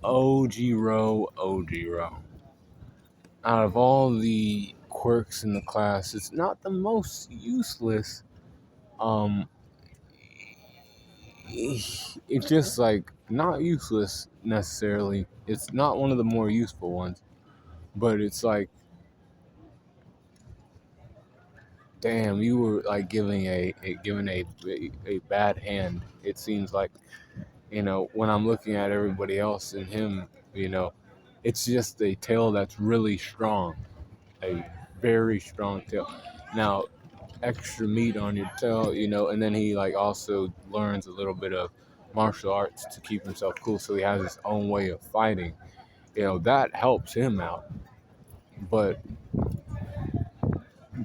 Ojiro. Out of all the quirks in the class, it's not the most useless. Um, it's just like not useless necessarily. It's not one of the more useful ones, but it's like, damn, you were like giving a bad hand. It seems like, when I'm looking at everybody else and him, you know, it's just a tail that's really strong, a very strong tail. Now, extra meat on your tail, and then he like also learns a little bit of martial arts to keep himself cool, so he has his own way of fighting. That helps him out, but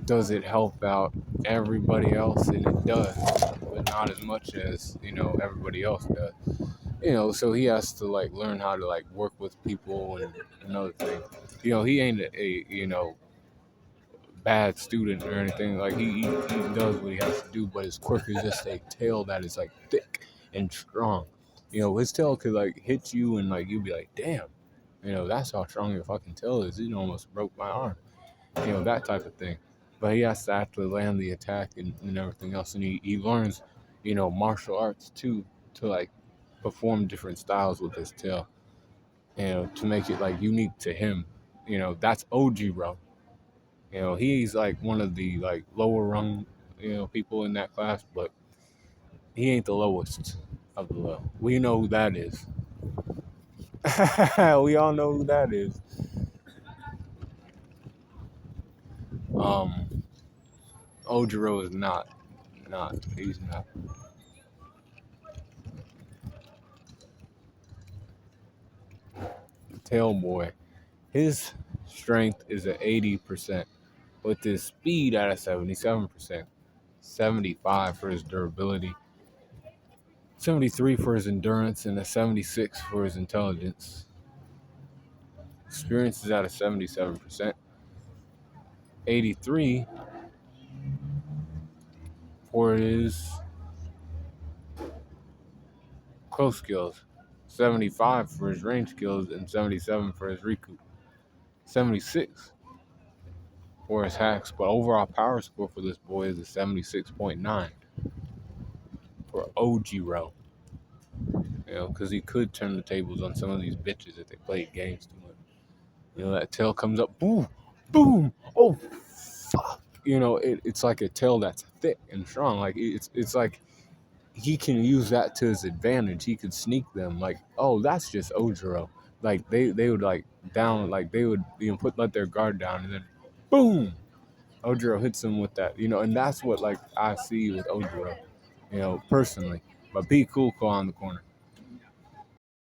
does it help out everybody else? And it does, but not as much as everybody else does. So he has to like learn how to like work with people and another thing. He ain't a bad student or anything. Like he does what he has to do, but his quirk is just a tail that is like thick and strong. His tail could like hit you and like you'd be like, damn, that's how strong your fucking tail is. It almost broke my arm. That type of thing. But he has to actually land the attack and everything else. And he learns, martial arts too, to like perform different styles with his tail, to make it like unique to him. That's Ojiro. He's like one of the like lower rung, people in that class, but he ain't the lowest of the low. We know who that is. We all know who that is. Um, Ojiro is not. He's not. Tail boy. His strength is at 80%, with his speed at a 77%, 75 for his durability, 73 for his endurance, and a 76 for his intelligence. Experience is at a 77%, 83 for his close skills, 75 for his range skills, and 77 for his recoup, 76 for his hacks. But overall power score for this boy is a 76.9 for Ojiro. Because he could turn the tables on some of these bitches if they played games too much. That tail comes up, boom, boom, oh, fuck. It's like a tail that's thick and strong. Like, it's like he can use that to his advantage. He could sneak them. Like, oh, that's just Ojiro. Like, they would, like, down, like, they would, let their guard down, and then, boom, Ojiro hits him with that, and that's what, like, I see with Ojiro, personally. But be cool, call on the corner.